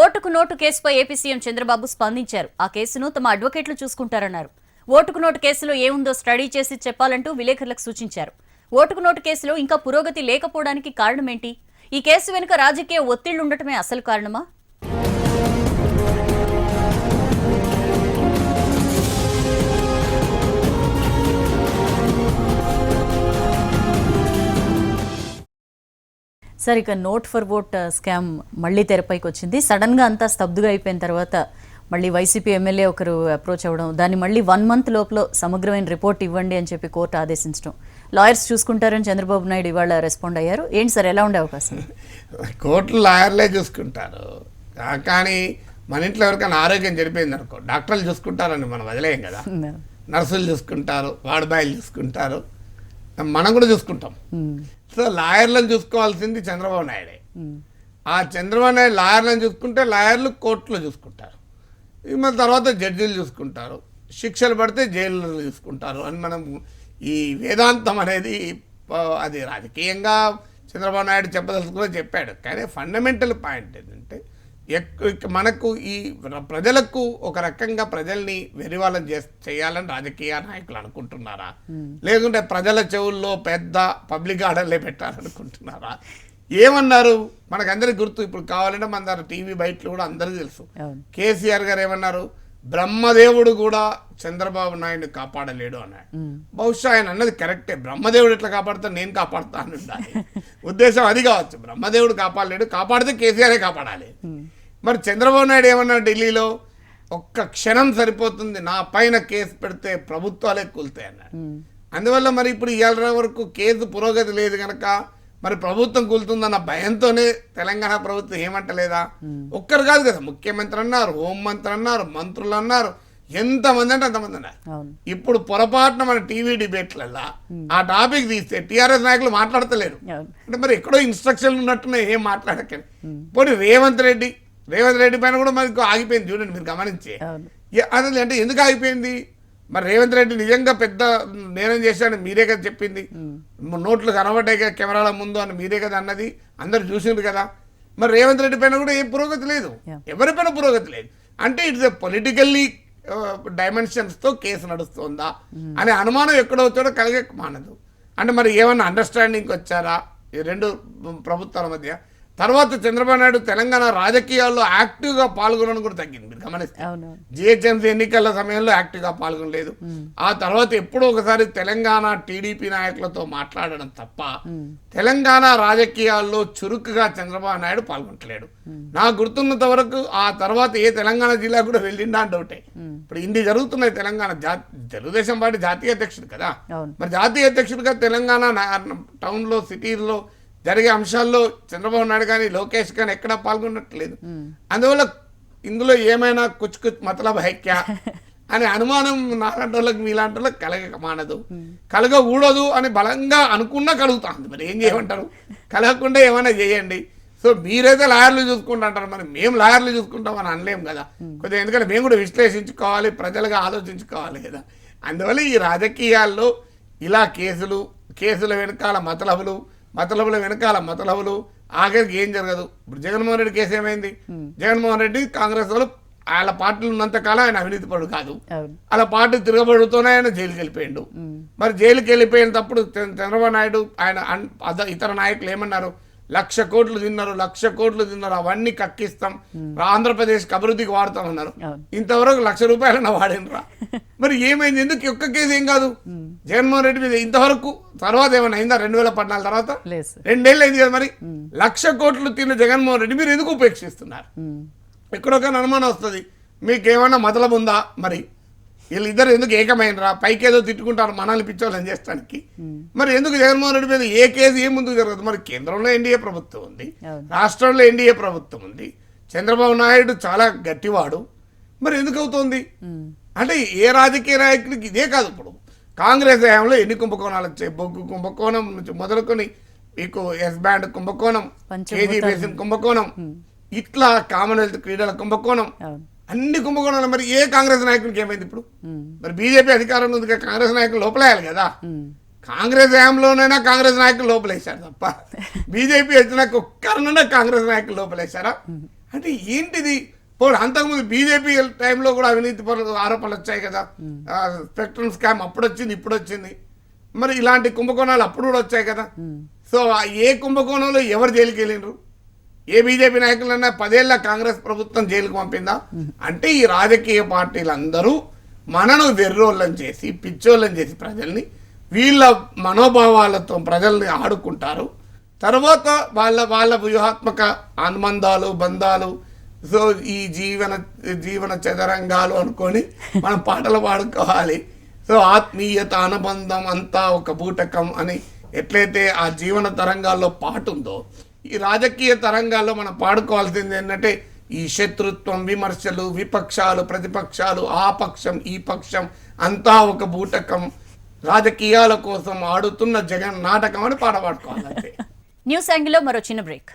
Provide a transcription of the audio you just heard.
ఓటుకు నోటు కేసుపై AP CM Chandrababu స్పందించారు. ఆ కేసును తమ అడ్వకేట్లు చూసుకుంటారన్నారు. ఓటుకు నోటు కేసులో ఏముందో స్టడీ చేసి చెప్పాలంటూ విలేకరులకు సూచించారు. ఓటుకు నోటు కేసులో ఇంకా పురోగతి లేకపోవడానికి కారణమేంటి? ఈ కేసు వెనుక రాజకీయ ఒత్తిళ్లుండటమే అసలు కారణమా? సరే, ఇక నోట్ ఫర్ ఓట్ స్కామ్ మళ్ళీ తెరపైకి వచ్చింది. సడన్గా అంతా స్తబ్దుగా అయిపోయిన తర్వాత మళ్ళీ వైసీపీ ఎమ్మెల్యే ఒకరు అప్రోచ్ అవ్వడం, దాన్ని మళ్ళీ 1 month లోపల సమగ్రమైన రిపోర్ట్ ఇవ్వండి అని చెప్పి కోర్టు ఆదేశించడం, లాయర్స్ చూసుకుంటారని చంద్రబాబు నాయుడు ఇవాళ రెస్పాండ్ అయ్యారు. ఏంటి సార్, ఎలా ఉండే అవకాశం? కోర్టులు లాయర్లే చూసుకుంటారు, కానీ మన ఇంట్లో ఎవరికైనా ఆరోగ్యం చెడిపోయింది అనుకో డాక్టర్లు చూసుకుంటారని మనం వదిలేయం కదా. నర్సులు చూసుకుంటారు, వార్డుబాయిలు చూసుకుంటారు, మనం కూడా చూసుకుంటాం. సో లాయర్లను చూసుకోవాల్సింది చంద్రబాబు నాయుడే. ఆ చంద్రబాబు నాయుడు లాయర్లను చూసుకుంటే లాయర్లు కోర్టులో చూసుకుంటారు, మన తర్వాత జడ్జీలు చూసుకుంటారు, శిక్షలు పడితే జైలు చూసుకుంటారు అని మనం ఈ వేదాంతం అనేది అది రాజకీయంగా చంద్రబాబు నాయుడు చెప్పదలుచుకుని చెప్పాడు. కానీ ఫండమెంటల్ పాయింట్ ఏంటంటే మనకు ఈ ప్రజలకు ఒక రకంగా ప్రజల్ని వెరివాళ్ళం చేయాలని రాజకీయ నాయకులు అనుకుంటున్నారా, లేకుంటే ప్రజల చెవుల్లో పెద్ద పబ్లిక్ ఆర్డర్లే పెట్టాలనుకుంటున్నారా? ఏమన్నారు మనకందరికి గుర్తు. ఇప్పుడు కావాలంటే మన దాని టీవీ బయటలో కూడా అందరికీ తెలుసు. కేసీఆర్ గారు ఏమన్నారు, బ్రహ్మదేవుడు కూడా చంద్రబాబు నాయుడిని కాపాడలేడు అన్నాడు. బహుశా ఆయన అన్నది కరెక్టే. బ్రహ్మదేవుడు ఎట్లా కాపాడుతా, నేను కాపాడుతా అని ఉండాలి ఉద్దేశం అది కావచ్చు. బ్రహ్మదేవుడు కాపాడలేడు, కాపాడితే కేసీఆరే కాపాడాలి. మరి చంద్రబాబు నాయుడు ఏమన్నాడు ఢిల్లీలో, ఒక్క క్షణం సరిపోతుంది, నా పైన కేసు పెడితే ప్రభుత్వాలే కూలుతాయి అన్నాడు. అందువల్ల మరి ఇప్పుడు ఇవాళ వరకు కేసు పురోగతి లేదు కనుక మరి ప్రభుత్వం కూలుతుందన్న భయంతోనే తెలంగాణ ప్రభుత్వం ఏమంటలేదా? ఒక్కరు కాదు కదా, ముఖ్యమంత్రి అన్నారు, హోంమంత్రి అన్నారు, మంత్రులు అన్నారు, ఎంతమంది అంటే అంతమంది అన్నారు. ఇప్పుడు పొరపాటున మన టీవీ డిబేట్లల్లా ఆ టాపిక్ తీస్తే టీఆర్ఎస్ నాయకులు మాట్లాడతలేరు. అంటే మరి ఎక్కడో ఇన్స్ట్రక్షన్లు ఉన్నట్టునే ఏం మాట్లాడకండి. పోనీ రేవంత్ రెడ్డి పైన కూడా మనకు ఆగిపోయింది చూడండి, మీరు గమనించి. అసలు అంటే ఎందుకు ఆగిపోయింది? మరి రేవంత్ రెడ్డి నిజంగా పెద్ద నేరం చేశాడని మీరే కదా చెప్పింది, నోట్లు కనబడ్డాయి కదా కెమెరాల ముందు అని మీరే కదా అన్నది, అందరు చూసిండ్రు కదా. మరి రేవంత్ రెడ్డి పైన కూడా ఏం పురోగతి లేదు, ఎవరిపైన పురోగతి లేదు. అంటే ఇట్స్ ఎ పొలిటికల్లీ డైమెన్షన్స్తో కేసు నడుస్తుందా అనే అనుమానం ఎక్కడో వచ్చాడో కలిగే మానదు. అంటే మరి ఏమన్నా అండర్స్టాండింగ్కి వచ్చారా ఈ రెండు ప్రభుత్వాల మధ్య? తర్వాత చంద్రబాబు నాయుడు తెలంగాణ రాజకీయాల్లో యాక్టివ్గా పాల్గొనడం కూడా తగ్గింది. మీరు గమనిస్తే జిహెచ్ఎంసీ ఎన్నికల సమయంలో యాక్టివ్గా పాల్గొనలేదు. ఆ తర్వాత ఎప్పుడో ఒకసారి తెలంగాణ టీడీపీ నాయకులతో మాట్లాడడం తప్ప తెలంగాణ రాజకీయాల్లో చురుకుగా చంద్రబాబు నాయుడు పాల్గొనట్లేడు. నాకు గుర్తున్నంత వరకు ఆ తర్వాత ఏ తెలంగాణ జిల్లా కూడా వెళ్ళిండా అంటే ఒకటే. ఇప్పుడు ఇన్ని జరుగుతున్నాయి. తెలంగాణ తెలుగుదేశం పార్టీ జాతీయ అధ్యక్షుడు కదా, మరి జాతీయ అధ్యక్షుడిగా తెలంగాణ టౌన్లో సిటీల్లో జరిగే అంశాల్లో చంద్రబాబు నాయుడు కానీ లోకేష్ కానీ ఎక్కడా పాల్గొనట్లేదు. అందువల్ల ఇందులో ఏమైనా కుచ్ మతలబ్ హైక్యా అనే అనుమానం నాలాంటి వాళ్ళకి మీలాంటి వాళ్ళకి కలగక మానదు, కలగకూడదు అని బలంగా అనుకున్నా కలుగుతుంది. మరి ఏం చేయమంటారు? కలగకుండా ఏమైనా చేయండి. సో మీరైతే లాయర్లు చూసుకుంటారు, మరి మేము లాయర్లు చూసుకుంటామని అనలేము కదా కొద్దిగా, ఎందుకంటే మేము కూడా విశ్లేషించుకోవాలి, ప్రజలుగా ఆలోచించుకోవాలి కదా. అందువల్ల ఈ రాజకీయాల్లో ఇలా కేసుల వెనకాల మతలబుల వెనకాల మతలబులు, ఆఖరికి ఏం జరగదు. ఇప్పుడు జగన్మోహన్ రెడ్డి కేసు ఏమైంది? జగన్మోహన్ రెడ్డి కాంగ్రెస్ వాళ్ళు వాళ్ళ పార్టీలు ఉన్నంతకాలం ఆయన అవినీతి పడు కాదు, అలా పార్టీ తిరగబడుతూనే ఆయన జైలుకి వెళ్ళిపోయిండు. మరి జైలుకి వెళ్ళిపోయినప్పుడు చంద్రబాబు నాయుడు ఆయన ఇతర నాయకులు ఏమన్నారు, 1,00,000 కోట్లు తిన్నారు, అవన్నీ కక్కిస్తాం, ఆంధ్రప్రదేశ్కి అభివృద్ధికి వాడతామన్నారు. ఇంతవరకు 1,00,000 రూపాయలన్నా వాడినరా? మరి ఏమైంది? ఎందుకు ఒక్క కేసు ఏం కాదు జగన్మోహన్ రెడ్డి మీద ఇంతవరకు? తర్వాత ఏమైనా అయిందా? 2014 తర్వాత 2 ఏళ్ళు అయింది కదా. మరి 1,00,000 కోట్లు తిన్న జగన్మోహన్ రెడ్డి మీరు ఎందుకు ఉపేక్షిస్తున్నారు? ఎక్కడొక అనుమానం వస్తుంది, మీకేమన్నా మతలబు ఉందా? మరి వీళ్ళిద్దరు ఎందుకు ఏకమైనరా? పైకేదో తిట్టుకుంటారు మనల్ని పిచ్చోళ్ళని చేస్తానికి. మరి ఎందుకు జగన్మోహన్ రెడ్డి మీద ఏ కేసు ఏం ముందుకు జరగదు? మరి కేంద్రంలో ఎన్డీఏ ప్రభుత్వం ఉంది, రాష్ట్రంలో ఎన్డీఏ ప్రభుత్వం ఉంది, చంద్రబాబు నాయుడు చాలా గట్టివాడు, మరి ఎందుకు అవుతోంది? అంటే ఏ రాజకీయ నాయకుడికి ఇదే కాదు. ఇప్పుడు కాంగ్రెస్ హయాంలో ఎన్ని కుంభకోణాలు వచ్చాయి? బొగ్గు కుంభకోణం నుంచి మొదలుకొని మీకు ఎస్ బ్యాండ్ కుంభకోణం, కేజీ బేసిన్ కుంభకోణం, ఇట్లా కామన్వెల్త్ క్రీడల కుంభకోణం, అన్ని కుంభకోణాలు. మరి ఏ కాంగ్రెస్ నాయకుడికి ఏమైంది? ఇప్పుడు మరి బీజేపీ అధికారంలో ఉంది, కాంగ్రెస్ నాయకులు లోపలేయాలి కదా. కాంగ్రెస్ హయాంలోనైనా కాంగ్రెస్ నాయకులు లోపలేశారు తప్ప బీజేపీ వచ్చినాక ఒక్కరినైనా కాంగ్రెస్ నాయకులు లోపలేశారా? అంటే ఏంటిది? పోనీ అంతకుముందు బీజేపీ టైంలో కూడా అవినీతి పనులు ఆరోపణలు వచ్చాయి కదా, స్పెక్ట్రమ్ స్కామ్ అప్పుడు వచ్చింది, ఇప్పుడు వచ్చింది. మరి ఇలాంటి కుంభకోణాలు అప్పుడు కూడా వచ్చాయి కదా. సో ఏ కుంభకోణంలో ఎవరు జైలుకి వెళ్ళిండ్రు? ఏ బీజేపీ నాయకులన్నా 10 ఏళ్ల కాంగ్రెస్ ప్రభుత్వం జైలుకు పంపిందా? అంటే ఈ రాజకీయ పార్టీలందరూ మనను వెర్రోళ్ళని చేసి పిచ్చోళ్ళని చేసి ప్రజల్ని వీళ్ళ మనోభావాలతో ప్రజల్ని ఆడుకుంటారు. తర్వాత వాళ్ళ వ్యూహాత్మక అనుబంధాలు బంధాలు, సో ఈ జీవన చదరంగాలు అనుకొని మనం పాటలు పాడుకోవాలి. సో ఆత్మీయత అనుబంధం అంతా ఒక బూటకం అని ఎట్లయితే ఆ జీవన తరంగాల్లో పాటు ఉందో, ఈ రాజకీయ తరంగాల్లో మనం పాడుకోవాల్సింది ఏంటంటే ఈ శత్రుత్వం, విమర్శలు, విపక్షాలు, ప్రతిపక్షాలు, ఆ పక్షం ఈ పక్షం అంతా ఒక బూటకం, రాజకీయాల కోసం ఆడుతున్న జగన్ నాటకం అని పాట పాడుకోవాలి. న్యూస్ యాంగిల్లో మరో చిన్న బ్రేక్.